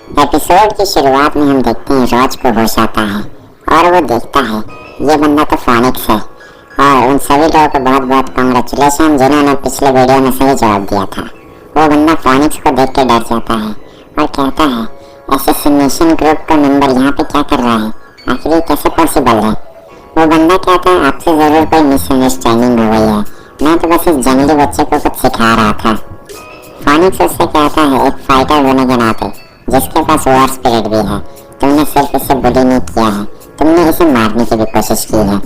Episode की शुरुआत में हम देखते हैं रॉज को होश आता है और वो देखता है ये बंदा तो फोनिक्स है और उन सभी लोगों को बहुत बहुत कांग्रेचुलेशन जिन्होंने पिछले वीडियो में सही जवाब दिया था। वो बंदा फोनिक्स को देख के डर जाता है और कहता है असैसिनेशन ग्रुप का मेंबर यहाँ पे क्या कर रहा है, आखिर ये कैसे पॉसिबल है। वो बंदा कहता है आपसे जरूर कोई मिसअंडरस्टैंडिंग हो गई है, मैं तो बस इस जंगली बच्चे को कुछ सिखा रहा था। फोनिक्स उससे कहता है एक फाइटर होने के नाते जिसके पास वॉर स्पिरिट भी है, तुमने सिर्फ इसे बुली नहीं किया है, तुमने इसे मारने की भी कोशिश की है।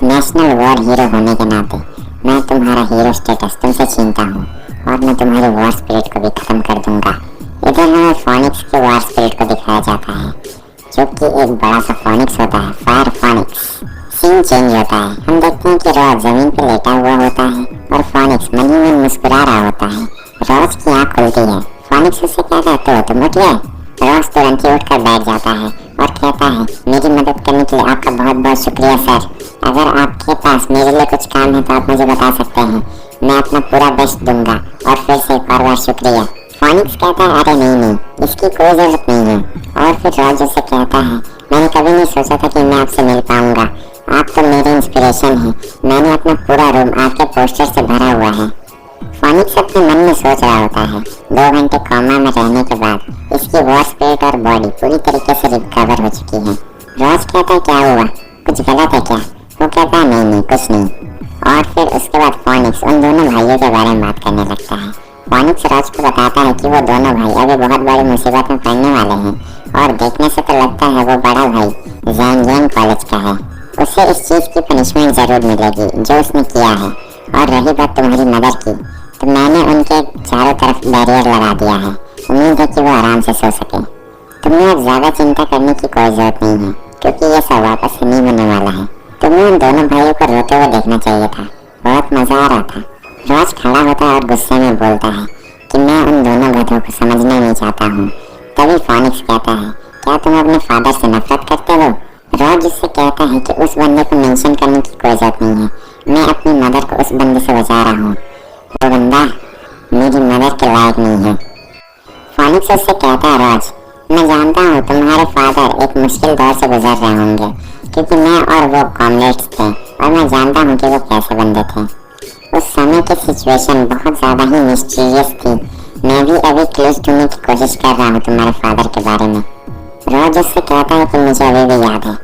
नेशनल वॉर हीरो होने के नाते मैं तुम्हारा हीरो स्टेटस तुमसे छीनता हूँ और मैं तुम्हारी वॉर स्पिरिट को भी खत्म कर दूंगा। इधर हमें फोनिक्स के वॉर स्पिरिट को दिखाया जाता है जो कि एक बड़ा सा फोनिक्स होता है, फायर फोनिक्स। सीन चेंज होता है, हम देखते हैं कि रॉज जमीन पे लेटा हुआ होता है और फोनिक्स मन ही मन मुस्कुरा रहा होता है। रॉज की आँख खुलती है, फोनिक्स उससे क्या कहते हो, तुम उठ गए। रॉज तुरंत ही उठकर बैठ जाता है और कहता है मेरी मदद करने के लिए आपका बहुत बहुत शुक्रिया सर। अगर आपके पास मेरे लिए कुछ काम है तो आप मुझे बता सकते हैं, मैं अपना पूरा बेस्ट दूंगा। और फिर से एक और बार शुक्रिया। फोनिक्स कहता है अरे नहीं, इसकी कोई जरूरत नहीं है। और फिर रॉज उससे कहता है मैंने कभी नहीं सोचा था कि मैं आपसे मिल पाऊंगा, आप तो मेरी इंस्पिरेशन है, मैंने अपना पूरा रूम आपके पोस्टर से भरा हुआ है। फोनिक्स अपने मन में सोच रहा होता है 2 घंटे कोमा में रहने के बाद इसकी वॉर स्पिरिट और बॉडी पूरी तरीके से रिकवर हो चुकी है। रॉज कहता है क्या हुआ, कुछ गलत है क्या। वो कहता है नहीं कुछ नहीं। और फिर उसके बाद फोनिक्स उन दोनों भाइयों के बारे में बात करने लगता है। फोनिक्स रॉज को बताता है कि वो दोनों भाई अभी बहुत बड़ी मुसीबत में पड़ने वाले हैं और देखने से तो लगता है वो बड़ा भाई जैंग कॉलेज का है, उसे इस चीज की पनिशमेंट जरूर मिलेगी जो उसने किया है। और रही बात तुम्हारी मदर की, तो मैंने उनके चारों तरफ बैरियर लगा दिया है, उम्मीद है कि वो आराम से सो सके। तुम्हें अब ज्यादा चिंता करने की कोई जरूरत नहीं है क्योंकि ये सब वापस से नहीं होने वाला है। तुम्हें उन दोनों भाइयों को रोते हुए देखना चाहिए था, बहुत मजा आ रहा था। रॉज खड़ा होता है और गुस्से में बोलता है कि मैं उन दोनों गधों को समझना नहीं चाहता हूँ। तभी फोनिक्स कहता है क्या तुम अपने फादर से नफरत करते हो। रॉज उससे कहता है कि उस बंदे को मेंशन करने की कोई जरूरत नहीं है, मैं अपनी मदर को उस बंदे से बचा रहा हूँ, वो बंदा मेरी मदद के लायक नहीं है। फोनिक्स उससे कहता है रॉज मैं जानता हूँ तुम्हारे फादर एक मुश्किल दौर से गुजर रहे होंगे क्योंकि मैं और वो कॉमरेड्स थे और मैं जानता हूँ कि वो कैसे बंदे थे। उस समय की सिचुएशन बहुत ज्यादा ही मिस्टीरियस थी, मैं भी अभी क्लूज ढूंढने की कोशिश कर रहा हूँ तुम्हारे फादर के बारे में। रॉज उससे कहता है कि मुझे अभी भी याद है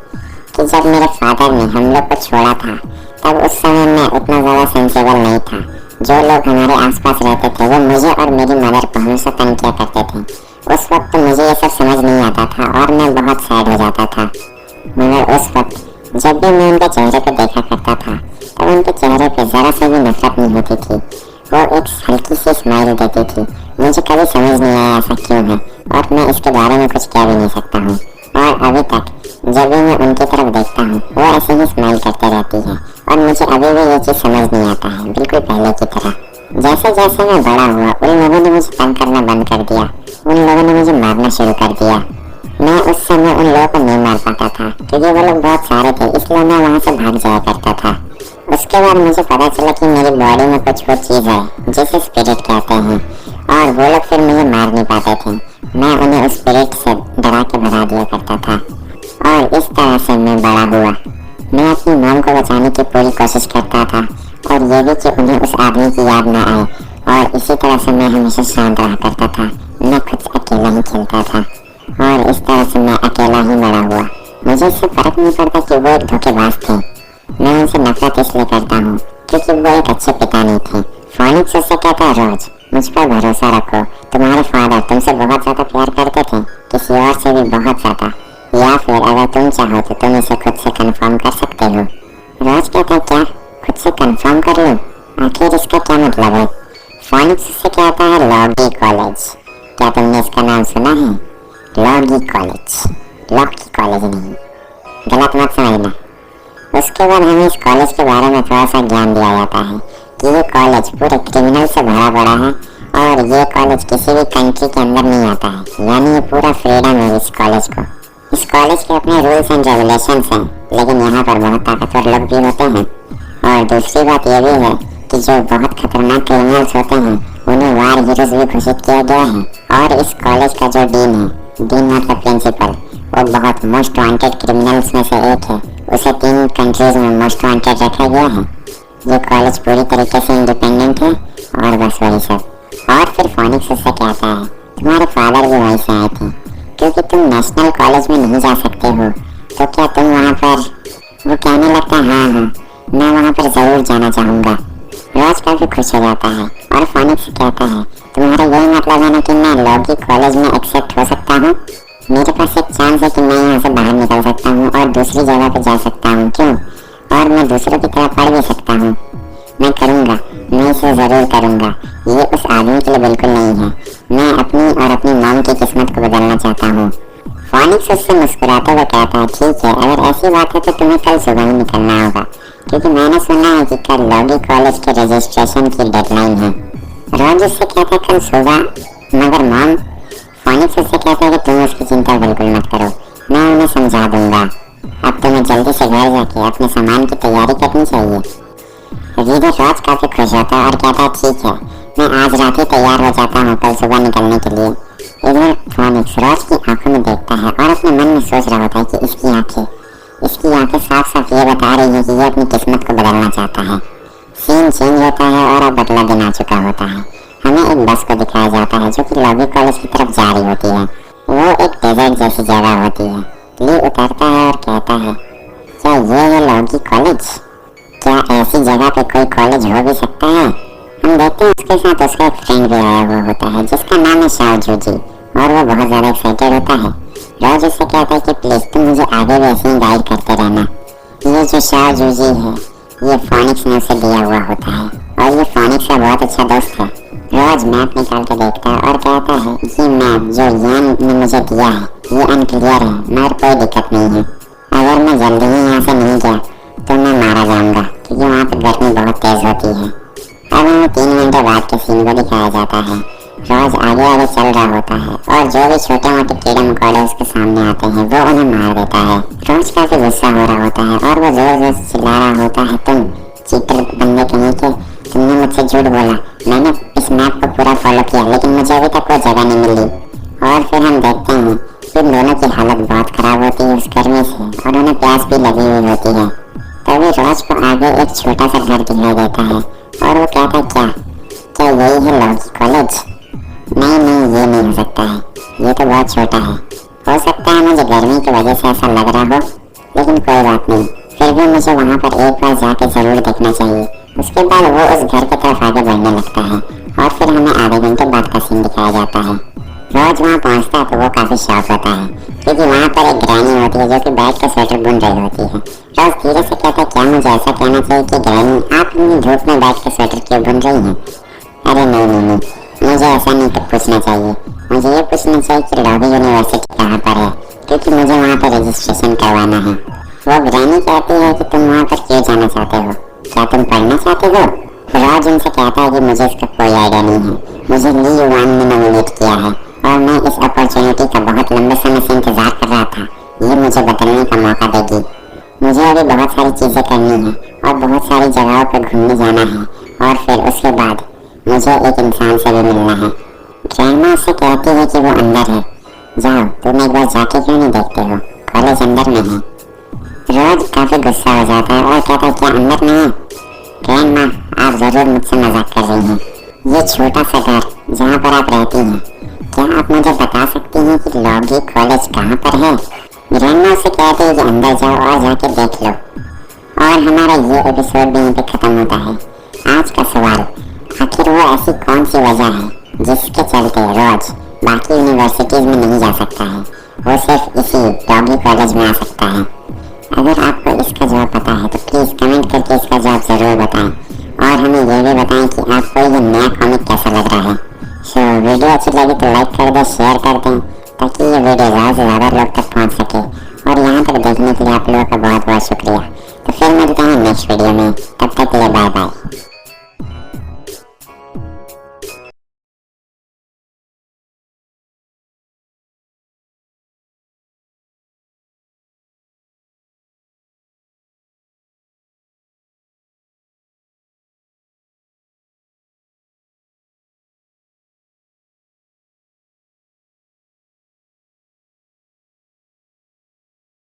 कि जब मेरे फादर ने हम लोग को छोड़ा था तब उस समय मैं उतना ज्यादा सेंसिबल नहीं था। जो लोग हमारे आसपास रहते थे वो मुझे और मेरी मदर को हमेशा तंग किया करते थे। उस वक्त तो मुझे ये सब समझ नहीं आता था और मैं बहुत सैड हो जाता था, मगर उस वक्त जब भी मैं उनके चेहरे को देखा करता था तब उनके चेहरे पे जरा से भी नफरत नहीं होती थी, वो एक हल्की सी स्माइल देती थी। मुझे कभी समझ नहीं आया ऐसा क्यों है और मैं इसके बारे में कुछ कह भी नहीं सकता हूँ। और अभी तक जब भी मैं उनकी तरफ देखता हूँ वो ऐसे ही स्माइल करते रहती है और मुझे अभी भी ये चीज समझ नहीं आता है, बिल्कुल पहले की तरह। जैसे जैसे मैं बड़ा हुआ उन लोगों ने मुझे तंग करना बंद कर दिया, उन लोगों ने मुझे मारना शुरू कर दिया। मैं उस समय उन लोगों को नहीं मार पाता था क्योंकि वो लोग बहुत सारे थे, इसलिए मैं वहाँ से भाग जाया करता था। उसके बाद मुझे पता चला कि मेरी बॉडी में कुछ वो चीज है जिसे स्पिरिट कहते हैं और वो लोग फिर मुझे मार नहीं पाते थे, मैं उन्हें उस स्पिरिट से डरा के भगा दिया करता था। और इस तरह से मैं बड़ा हुआ। मैं अपनी मॉम को बचाने की पूरी कोशिश करता था और ये भी कि उन्हें उस आदमी की याद न आए, और इसी तरह से मैं हमेशा शांत रहा करता था। मैं खुद से अकेला ही खेलता था और इस तरह से मैं अकेला ही बड़ा हुआ। मुझे इससे फर्क नहीं पड़ता कि वो एक धोखेबाज थे, मैं उनसे नफरत इसलिए करता हूँ क्योंकि वो एक अच्छे पिता नहीं थे। फोनिक्स उससे कहता है रॉज मुझ पर भरोसा रखो, तुम्हारे फादर तुमसे बहुत ज्यादा प्यार करते थे, किसी और से भी बहुत ज्यादा, या फिर अगर तुम चाहो तो तुम इसे खुद से कंफर्म कर सकते हो। रॉज कहता है क्या खुद से कंफर्म कर लूं, आखिर इसका क्या मतलब है। फोनिक्स उससे कहता है लॉगी कॉलेज, क्या तुमने इसका नाम सुना है। लॉगी कॉलेज, लॉगी कॉलेज नहीं, गलत मत समझना। उसके बाद हमें इस कॉलेज के बारे में थोड़ा सा ज्ञान दिया जाता है कि ये कॉलेज पूरे क्रिमिनल से भरा पड़ा है और ये कॉलेज किसी भी कंट्री के अंदर नहीं आता है, यानी ये पूरा फ्रीडम है इस कॉलेज को। इस कॉलेज के अपने रूल्स एंड रेगुलेशंस हैं, लेकिन यहाँ पर बहुत ताकतवर लोग भी होते हैं। और दूसरी बात यह भी है कि जो बहुत खतरनाक क्रिमिनल्स होते हैं उन्हें वार हीरोज भी घोषित किया गया है। और इस कॉलेज का जो डीन है डीन मतलब प्रिंसिपल, वो बहुत मोस्ट वांटेड क्रिमिनल्स में से एक है। उसे 3 कंट्रीज में मोस्ट वांटेड रखा गया है। ये कॉलेज पूरी तरीके से इंडिपेंडेंट है और बस वही सब। और फिर फोनिक्स उससे कहता है तुम्हारे फादर भी वहीं से आए थे, क्योंकि तुम नेशनल कॉलेज में नहीं जा सकते हो तो क्या तुम वहाँ पर। वो कहने लगता है हाँ, मैं वहाँ पर जरूर जाना चाहूँगा। रॉज काफी खुश हो जाता है और फोनिक्स कहता है तुम्हारा यही मतलब है ना कि मैं लॉगी कॉलेज में एक्सेप्ट हो सकता हूँ। मेरे पास एक चांस है कि मैं यहाँ से बाहर निकल सकता हूँ और दूसरी जगह पे जा सकता हूँ, क्यों, और मैं दूसरों की तरह पढ़ भी सकता हूँ। मैं करूँगा, मैं इसे जरूर करूँगा। ये उस आदमी के लिए बिल्कुल नहीं है। मैं अपनी और अपनी मॉम की किस्मत को बदलना चाहता हूँ। फोनिक्स उससे मुस्कुराते हुए कहता है ठीक है, अगर ऐसी बात है तो तुम्हें कल सुबह ही निकलना होगा, क्योंकि मैंने सुना है कि कल लॉगी कॉलेज के रजिस्ट्रेशन की डेडलाइन है। रॉज उससे कहता है कल सुबह, मगर मॉम। फोनिक्स उससे कहता है कि तुम उसकी चिंता बिल्कुल मत करो, मैं उन्हें समझा दूंगा। अब तुम्हें जल्दी से घर जाके अपने सामान की तैयारी करनी चाहिए। रीडर रॉज काफी खुश होता है और कहता है ठीक है, मैं आज रात ही तैयार हो जाता हूँ कल सुबह निकलने के लिए। इधर फोनिक्स रॉज की आंखों में देखता है और अपने मन में सोच रहा होता है कि इसकी आंखें साफ साफ ये बता रही है कि ये अपनी किस्मत को बदलना चाहता है। सीन चेंज होता है और अब अगला दिन आ चुका होता है। हमें एक बस को दिखाया जाता है जो कि लॉगी कॉलेज की तरफ जा रही होती है। वो एक डेजर्ट जैसी जगह होती है। ली उतरता है और कहता है क्या ये है लॉगी कॉलेज? क्या ऐसी जगह पे कोई कॉलेज हो भी सकता है? हम देखते हैं उसके साथ उसका एक फ्रेंड भी आया हुआ होता है जिसका नाम है शाओ जूजी, और वो बहुत ज्यादा एक्साइटेड होता है। रॉज उससे कहता है कि प्लीज तुम मुझे आगे भी ऐसे ही गाइड करते रहना। ये जो शाओ जूजी है ये फोनिक्स ने उसे दिया हुआ होता है और ये फोनिक्स का बहुत अच्छा दोस्त है। रॉज मैप निकाल के देखता है और कहता है ये मैप जो यान ने मुझे दिया है ये अनक्लियर है, मगर कोई दिक्कत नहीं है। अगर मैं जल्दी ही यहाँ से नहीं गया तो मैं मारा जाऊंगा, क्योंकि वहाँ पे गर्मी बहुत तेज होती है। अब हमें 3 घंटे बाद के सीन को दिखाया जाता है। रॉज आगे आगे चल रहा होता है और जो भी छोटे मोटे कीड़े मकोड़े उसके सामने आते हैं वो उन्हें मार देता है। रॉज काफी गुस्सा हो रहा होता है और वो जोर जोर से चिल्ला रहा होता है तुम चीटर बंदे कहीं के, तुमने मुझसे झूठ बोला। मैंने इस मैप को पूरा फॉलो किया लेकिन मुझे अभी तक कोई जगह नहीं मिली। और फिर हम देखते हैं कि दोनों की हालत बहुत खराब होती है उस गर्मी से और उन्हें प्यास भी लगी हुई होती है। तभी रॉज को आगे एक छोटा सा घर दिखाई देता है और वो कहता है क्या यही है लॉगी कॉलेज? नहीं ये नहीं हो सकता है, ये तो बहुत छोटा है। हो सकता है मुझे गर्मी की वजह से ऐसा लग रहा हो, लेकिन कोई बात नहीं, फिर भी मुझे वहाँ पर एक बार जाके जरूर देखना चाहिए। उसके बाद वो उस घर की तरफ आगे बढ़ने लगता है और फिर हमें आधे घंटे बाद का सीन दिखाया जाता है। रॉज वहाँ पहुँचता है तो वो काफी शॉक होता है क्योंकि वहाँ पर एक ग्रैनी होती है जो कि बैठ के स्वेटर बुन रही होती है। रॉज धीरे से कहता है क्या मुझे ऐसा कहना चाहिए कि ग्रैनी आप इतनी धूप में बैठ के स्वेटर क्यों बुन रही हैं? अरे नहीं, मुझे ऐसा नहीं पूछना चाहिए। मुझे ये पूछना चाहिए कि लॉगी यूनिवर्सिटी कहाँ पर है, क्योंकि मुझे वहाँ पर रजिस्ट्रेशन करवाना है। वो ग्रैनी कहती है कि तुम वहाँ पर क्यों जाना चाहते हो, क्या तुम पढ़ना चाहते हो? रॉज उनसे कहता है कि मुझे इसका कोई आइडिया नहीं है, मुझे ली युआन ने नॉमिनेट किया है और मैं इस अपॉर्चुनिटी का बहुत लंबे समय से इंतजार कर रहा था। ये मुझे बदलने का मौका देगी। मुझे अभी बहुत सारी चीजें करनी है और बहुत सारी जगहों पर घूमने जाना है और फिर उसके बाद मुझे एक इंसान से भी मिलना है। ग्रैंडमा उससे कहती है कि वो अंदर है, जाओ तुम एक बार जाके क्यों नहीं देखते हो, कॉलेज अंदर में है। रॉज काफी गुस्सा हो जाता है और कहता है क्या अंदर में है? ग्रैंडमा आप जरूर मुझसे मजाक कर रही हैं। ये छोटा सा घर जहाँ पर आप रहती हैं, क्या आप मुझे बता सकती हैं कि लॉगी कॉलेज कहाँ पर है? ग्रैंडमा उससे कहती है कि अंदर जाओ और जाके देख लो। और हमारा ये एपिसोड भी यहीं पे खत्म होता है। आज का सवाल, आखिर वो ऐसी कौन सी वजह है जिसके चलते रॉज बाकी यूनिवर्सिटीज में नहीं जा सकता है, वो सिर्फ इसी लॉगी कॉलेज में आ सकता है? अगर आपको इसका जवाब पता है तो प्लीज कमेंट करके इसका जवाब जरूर बताएं और हमें ये भी बताएं कि आपको ये नया कॉमिक कैसा लग रहा है। सो वीडियो अच्छी लगी तो लाइक कर दें, शेयर कर दें ताकि ये वीडियो ज़्यादा से ज़्यादा लोग तक पहुंच सके। और यहाँ तक देखने के लिए आप लोगों का बहुत बहुत शुक्रिया। तो फिर मिलते हैं नेक्स्ट वीडियो में, तब तक के लिए बाय बाय।